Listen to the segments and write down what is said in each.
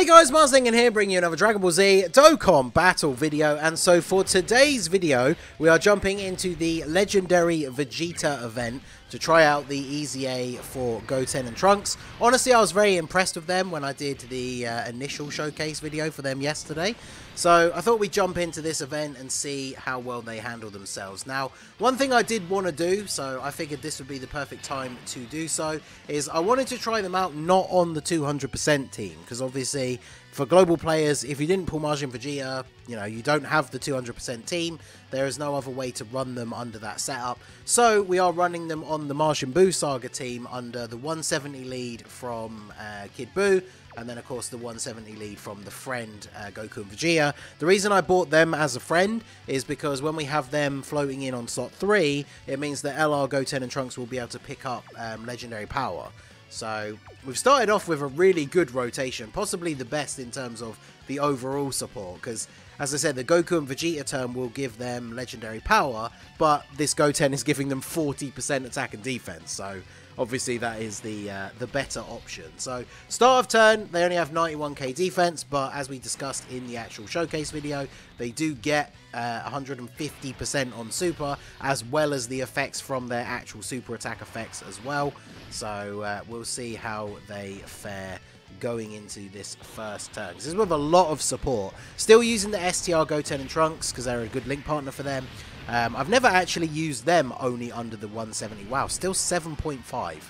Hey guys, Marsdingen here, bringing you another Dragon Ball Z Dokkan battle video. And so for today's video, we are jumping into the legendary Vegeta event to try out the EZA for GOTEN and TRUNKS. Honestly, I was very impressed with them when I did the initial showcase video for them yesterday. So I thought we'd jump into this event and see how well they handle themselves. Now, one thing I did want to do, so I figured this would be the perfect time to do so, is I wanted to try them out not on the 200% team, because obviously for global players, if you didn't pull Majin Vegeta, you know, you don't have the 200% team. There is no other way to run them under that setup. So we are running them on the Majin Buu Saga team under the 170 lead from Kid Buu, and then of course the 170 lead from the friend Goku and Vegeta. The reason I bought them as a friend is because when we have them floating in on slot 3, it means that LR, GOTEN and TRUNKS will be able to pick up legendary power. So we've started off with a really good rotation, possibly the best in terms of the overall support, because as I said, the Goku and Vegeta turn will give them legendary power, but this GOTEN is giving them 40% attack and defense, so obviously that is the better option. So start of turn, they only have 91k defense, but as we discussed in the actual showcase video, they do get 150% on super, as well as the effects from their actual super attack effects as well. So we'll see how they fare going into this first turn. This is with a lot of support. Still using the STR GOTEN and TRUNKS because they're a good link partner for them. I've never actually used them only under the 170. Wow, still 7.5.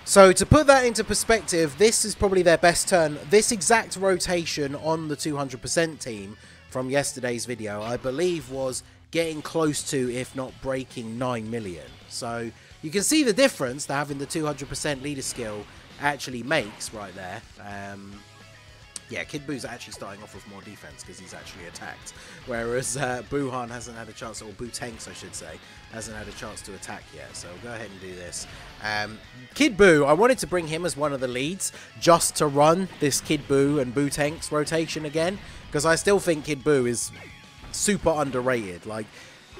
So to put that into perspective, this is probably their best turn. This exact rotation on the 200% team from yesterday's video, I believe, was getting close to, if not breaking, 9 million. So you can see the difference that having the 200% leader skill actually makes right there. Yeah, Kid Buu's actually starting off with more defense because he's actually attacked, whereas Buuhan hasn't had a chance, or Buu-Tenks I should say, hasn't had a chance to attack yet. So we'll go ahead and do this. Kid Buu, I wanted to bring him as one of the leads just to run this Kid Buu and Buu-Tenks rotation again, because I still think Kid Buu is super underrated. Like,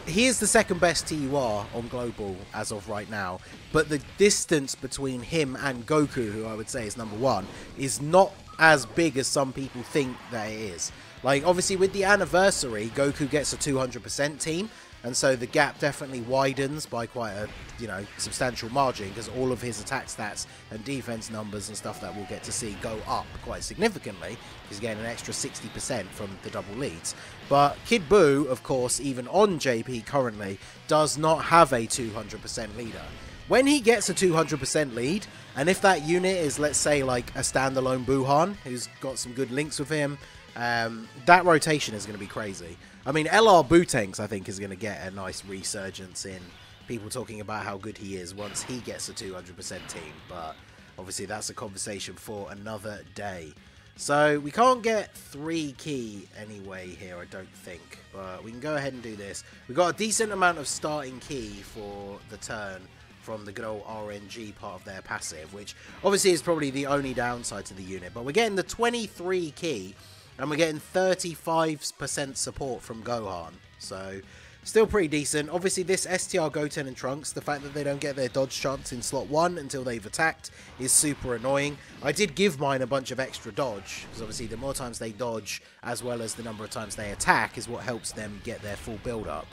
he is the second best TUR on Global as of right now, but the distance between him and Goku, who I would say is #1, is not as big as some people think that it is. Like, obviously with the anniversary, Goku gets a 200% team, and so the gap definitely widens by quite a, you know, substantial margin, because all of his attack stats and defense numbers and stuff that we'll get to see go up quite significantly. He's getting an extra 60% from the double leads. But Kid Buu, of course, even on JP currently, does not have a 200% leader. When he gets a 200% lead, and if that unit is, let's say, like a standalone Buuhan, who's got some good links with him, that rotation is going to be crazy. I mean, LR Buu-Tenks, I think, is going to get a nice resurgence in people talking about how good he is once he gets a 200% team. But obviously, that's a conversation for another day. So we can't get 3 key anyway here, I don't think. But we can go ahead and do this. We've got a decent amount of starting key for the turn from the good old RNG part of their passive, which obviously is probably the only downside to the unit. But we're getting the 23 key, and we're getting 35% support from Gohan. So still pretty decent. Obviously this STR GOTEN and TRUNKS, the fact that they don't get their dodge chance in slot 1 until they've attacked is super annoying. I did give mine a bunch of extra dodge, because obviously the more times they dodge, as well as the number of times they attack, is what helps them get their full build up.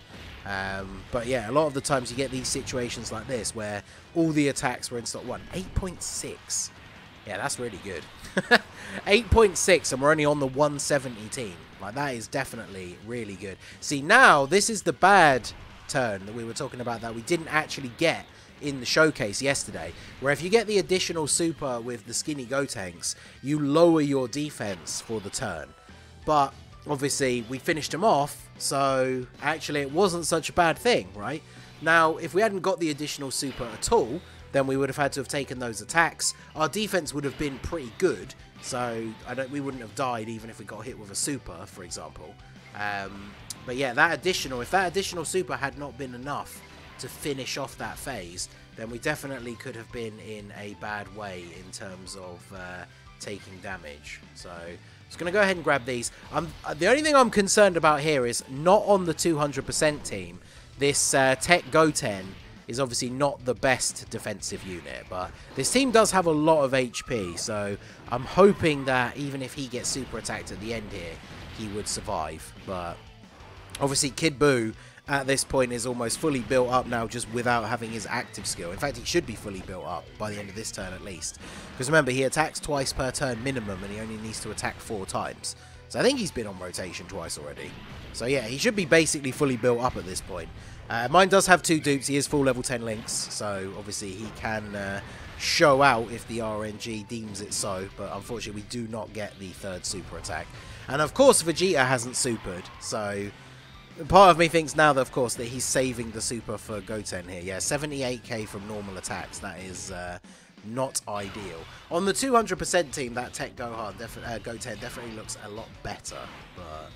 But yeah, a lot of the times you get these situations like this where all the attacks were in slot 1. 8.6. Yeah, that's really good. 8.6, and we're only on the 170 team. Like, that is definitely really good. See, now this is the bad turn that we were talking about that we didn't actually get in the showcase yesterday, where if you get the additional super with the skinny Gotenks, you lower your defense for the turn. But obviously we finished him off, so actually it wasn't such a bad thing, right? Now, if we hadn't got the additional super at all, then we would have had to have taken those attacks. Our defense would have been pretty good, so we wouldn't have died even if we got hit with a super, for example. But yeah, if that additional super had not been enough to finish off that phase, then we definitely could have been in a bad way in terms of taking damage. So just going to go ahead and grab these. The only thing I'm concerned about here is not on the 200% team. This Tech GOTEN is obviously not the best defensive unit, but this team does have a lot of HP, so I'm hoping that even if he gets super attacked at the end here, he would survive. But obviously Kid Buu at this point is almost fully built up now, just without having his active skill. In fact, he should be fully built up by the end of this turn at least, because remember, he attacks twice per turn minimum, and he only needs to attack 4 times. So I think he's been on rotation twice already. So yeah, he should be basically fully built up at this point. Mine does have 2 dupes. He is full level 10 links, so obviously he can show out if the RNG deems it so, but unfortunately we do not get the 3rd super attack. And of course Vegeta hasn't supered, so part of me thinks now that, of course, that he's saving the super for Goten here. Yeah, 78k from normal attacks. That is not ideal. On the 200% team, that Tech Goten definitely looks a lot better. But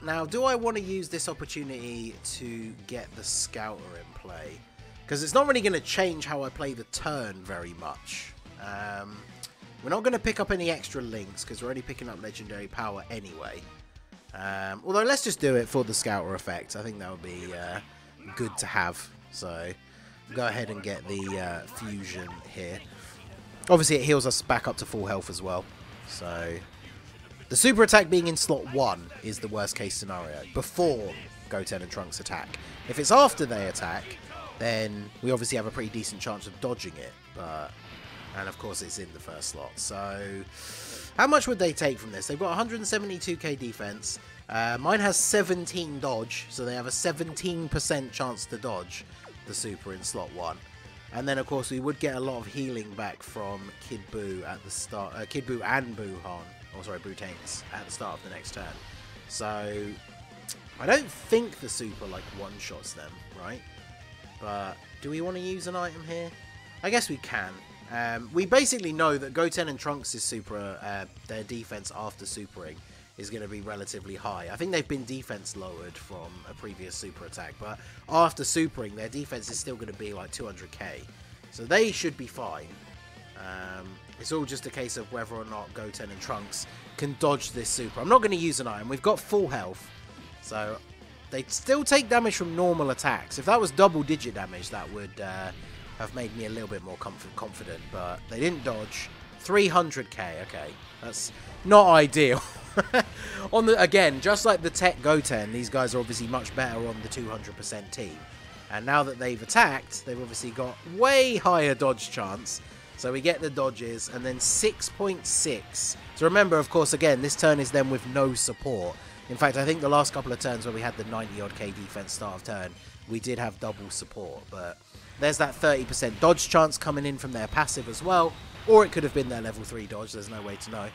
now, do I want to use this opportunity to get the Scouter in play? Because it's not really going to change how I play the turn very much. We're not going to pick up any extra links because we're already picking up Legendary Power anyway. Although, let's just do it for the Scouter effect. I think that would be good to have. So, go ahead and get the Fusion here. Obviously, it heals us back up to full health as well. So, the super attack being in slot 1 is the worst case scenario, before Goten and Trunks attack. If it's after they attack, then we obviously have a pretty decent chance of dodging it. And of course, it's in the first slot. So, how much would they take from this? They've got 172k defense. Mine has 17 dodge, so they have a 17% chance to dodge the super in slot 1. And then, of course, we would get a lot of healing back from Kid Buu at the start. Kid Buu and Buuhan, or sorry, Buu-Tanks at the start of the next turn. So, I don't think the super, like, one-shots them, right? But do we want to use an item here? I guess we can. We basically know that Goten and Trunks' super, their defense after supering is going to be relatively high. I think they've been defense lowered from a previous super attack, but after supering, their defense is still going to be like 200k. So they should be fine. It's all just a case of whether or not Goten and Trunks can dodge this super. I'm not going to use an item. We've got full health, so they still take damage from normal attacks. If that was double-digit damage, that would have made me a little bit more confident, but they didn't dodge. 300k, okay, that's not ideal. Again, just like the Tech Goten, these guys are obviously much better on the 200% team. And now that they've attacked, they've obviously got way higher dodge chance. So we get the dodges, and then 6.6. So remember, of course, again, this turn is then with no support. In fact, I think the last couple of turns where we had the 90-odd-k defense start of turn, we did have double support. But there's that 30% dodge chance coming in from their passive as well. Or it could have been their level 3 dodge, there's no way to know.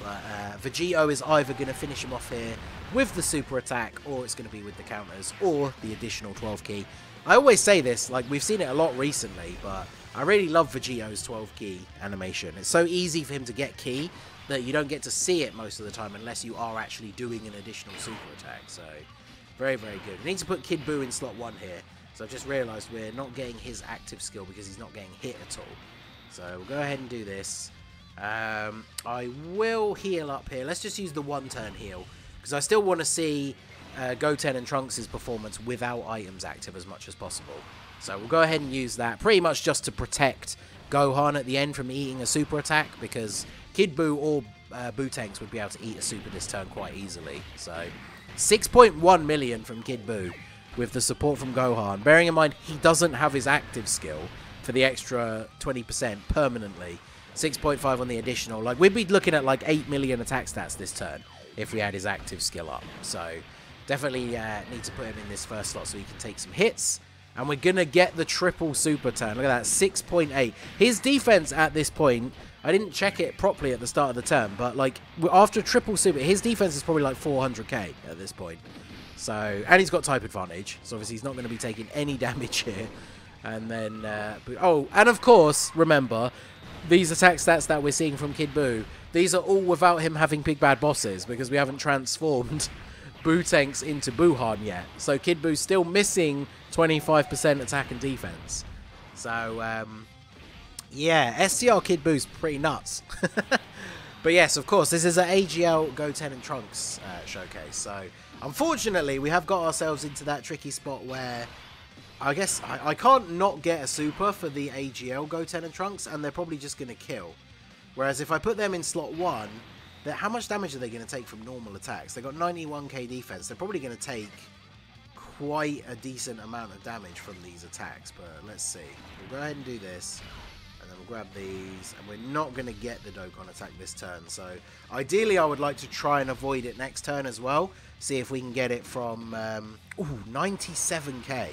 But Vegeta is either going to finish him off here with the super attack, or it's going to be with the counters, or the additional 12 key. I always say this, like, we've seen it a lot recently, but I really love Vegeta's 12 key animation. It's so easy for him to get key that you don't get to see it most of the time unless you are actually doing an additional super attack. So, very, very good. We need to put Kid Buu in slot 1 here. So I've just realised we're not getting his active skill because he's not getting hit at all. So we'll go ahead and do this. I will heal up here. Let's just use the 1-turn heal, because I still want to see Goten and Trunks' performance without items active as much as possible. So we'll go ahead and use that, pretty much just to protect Gohan at the end from eating a super attack, because Kid Buu or Buu-Tanks would be able to eat a super this turn quite easily. So 6.1 million from Kid Buu with the support from Gohan. Bearing in mind, he doesn't have his active skill for the extra 20% permanently. 6.5 on the additional. Like, we'd be looking at like 8 million attack stats this turn if we had his active skill up. So definitely need to put him in this first slot so he can take some hits. And we're going to get the triple super turn. Look at that, 6.8. His defense at this point, I didn't check it properly at the start of the turn, but like after triple super, his defense is probably like 400k at this point. So, and he's got type advantage, so obviously he's not going to be taking any damage here. And then, oh, and of course, remember, these attack stats that we're seeing from Kid Buu, these are all without him having big bad bosses, because we haven't transformed Buu-Tanks into Buuhan yet. So Kid Buu's still missing 25% attack and defense. So, yeah, STR Kid Buu's pretty nuts. But yes, of course, this is an AGL Goten and Trunks showcase. So, unfortunately, we have got ourselves into that tricky spot where I guess I can't not get a super for the AGL Goten and Trunks, and they're probably just going to kill. Whereas if I put them in slot 1, how much damage are they going to take from normal attacks? They've got 91k defense. They're probably going to take quite a decent amount of damage from these attacks, but let's see. We'll go ahead and do this, and then we'll grab these, and we're not going to get the Dokkan attack this turn, so ideally I would like to try and avoid it next turn as well, see if we can get it from, 97k.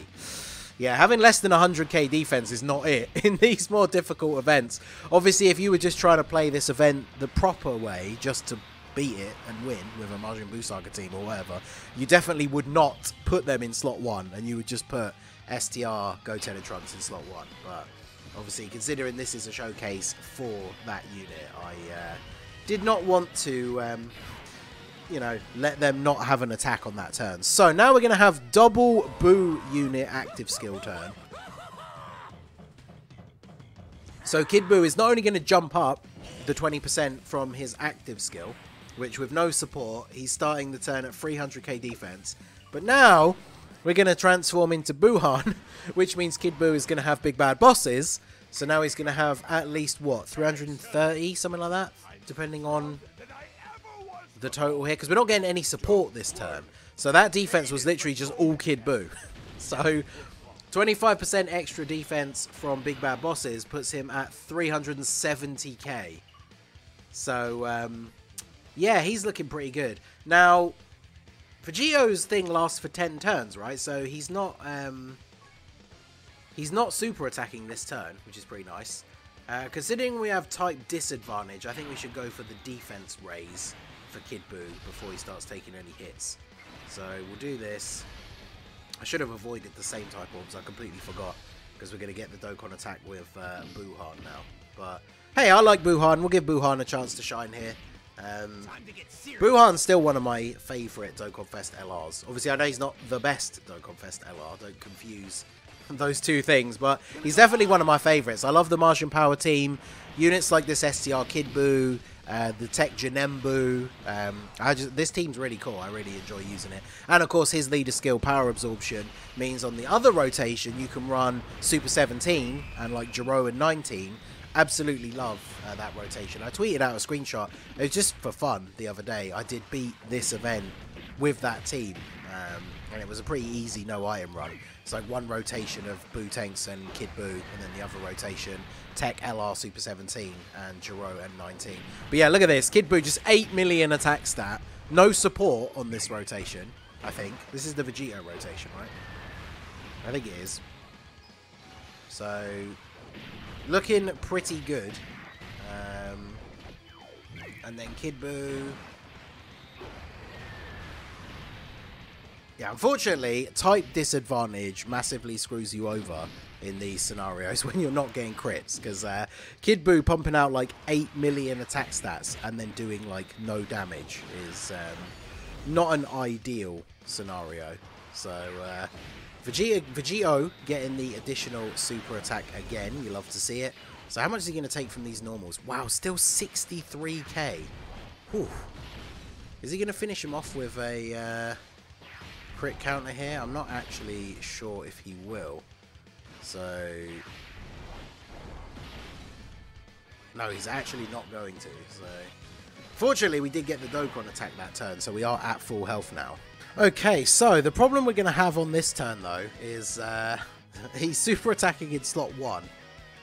Yeah, having less than 100k defense is not it in these more difficult events. Obviously, if you were just trying to play this event the proper way, just to beat it and win with a Majin Buu Saga team or whatever, you definitely would not put them in slot 1, and you would just put STR, Goten and Trunks in slot 1. But obviously, considering this is a showcase for that unit, I did not want to, you know, let them not have an attack on that turn. So now we're going to have double Buu unit active skill turn. So Kid Buu is not only going to jump up the 20% from his active skill, which with no support, he's starting the turn at 300k defense. But now we're going to transform into Buuhan, which means Kid Buu is going to have big bad bosses. So now he's going to have at least, what, 330, something like that, depending on the total here, because we're not getting any support this turn. So that defense was literally just all Kid Buu. So 25% extra defense from big bad bosses puts him at 370k. So yeah, he's looking pretty good. Now Vegito's thing lasts for 10 turns, right? So he's not super attacking this turn, which is pretty nice. Considering we have type disadvantage, I think we should go for the defense raise for Kid Buu before he starts taking any hits. So we'll do this. I should have avoided the same type orbs. I completely forgot, because we're going to get the Dokkan attack with Buuhan now. But hey, I like Buuhan. We'll give Buuhan a chance to shine here. Buuhan's still one of my favourite Dokkan Fest LRs. Obviously, I know he's not the best Dokkan Fest LR. Don't confuse those two things, but he's definitely one of my favourites. I love the Martian Power team. Units like this STR Kid Buu, the Tech Janembu. This team's really cool. I really enjoy using it. And of course, his leader skill, Power Absorption, means on the other rotation you can run Super 17 and like Jiro and 19. Absolutely love that rotation. I tweeted out a screenshot. It was just for fun the other day. I did beat this event with that team, and it was a pretty easy no item run. It's like one rotation of Buu Tanks and Kid Buu, and then the other rotation Tech LR Super 17 and Jiro and 19. But yeah, look at this. Kid Buu just 8 million attack stat. No support on this rotation, I think. This is the Vegeta rotation, right? I think it is. So looking pretty good. And then Kid Buu. Yeah, unfortunately, type disadvantage massively screws you over in these scenarios when you're not getting crits, because Kid Buu pumping out like 8 million attack stats and then doing like no damage is not an ideal scenario. So Vegito getting the additional super attack again. You love to see it. So how much is he going to take from these normals? Wow, still 63k. Whew. Is he going to finish him off with a crit counter here? I'm not actually sure if he will. So no, he's actually not going to. So fortunately, we did get the Dokkan attack that turn, so we are at full health now. Okay, so the problem we're going to have on this turn, though, is he's super attacking in slot 1.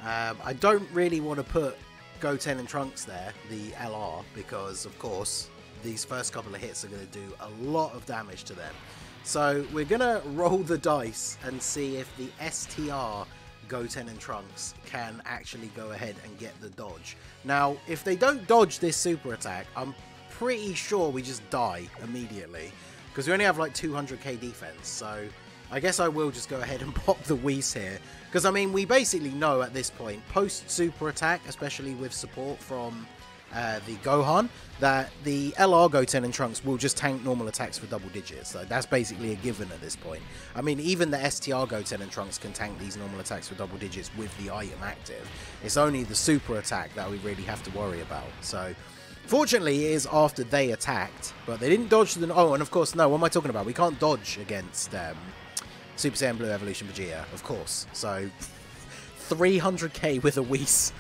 I don't really want to put Goten and Trunks there, the LR, because, of course, these first couple of hits are going to do a lot of damage to them. So we're going to roll the dice and see if the STR Goten and Trunks can actually go ahead and get the dodge. Now, if they don't dodge this super attack, I'm pretty sure we just die immediately, because we only have like 200k defense. So I guess I will just go ahead and pop the Whis here, because I mean, we basically know at this point, post super attack, especially with support from the Gohan, that the LR Goten and Trunks will just tank normal attacks for double digits. So that's basically a given at this point. I mean, even the STR Goten and Trunks can tank these normal attacks for double digits with the item active. It's only the super attack that we really have to worry about. So fortunately, it is after they attacked, but they didn't dodge the... Oh, and of course, no, what am I talking about? We can't dodge against Super Saiyan Blue Evolution Vegeta, of course. So 300k with a Whis.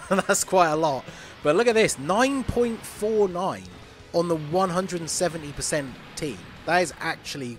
That's quite a lot. But look at this, 9.49 on the 170% team. That is actually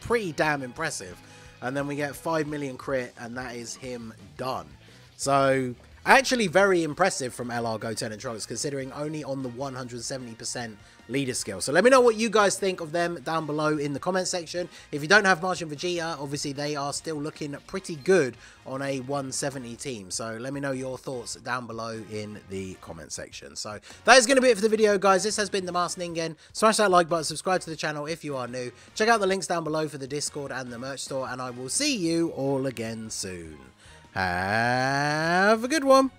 pretty damn impressive. And then we get 5 million crit, and that is him done. So actually very impressive from LR, GOTEN and TRUNKS, considering only on the 170% leader skill. So let me know what you guys think of them down below in the comment section. If you don't have Martian Vegeta, obviously they are still looking pretty good on a 170 team. So let me know your thoughts down below in the comment section. So that is going to be it for the video, guys. This has been the Masked Ningen. Smash that like button, subscribe to the channel if you are new. Check out the links down below for the Discord and the merch store, and I will see you all again soon. Have a good one.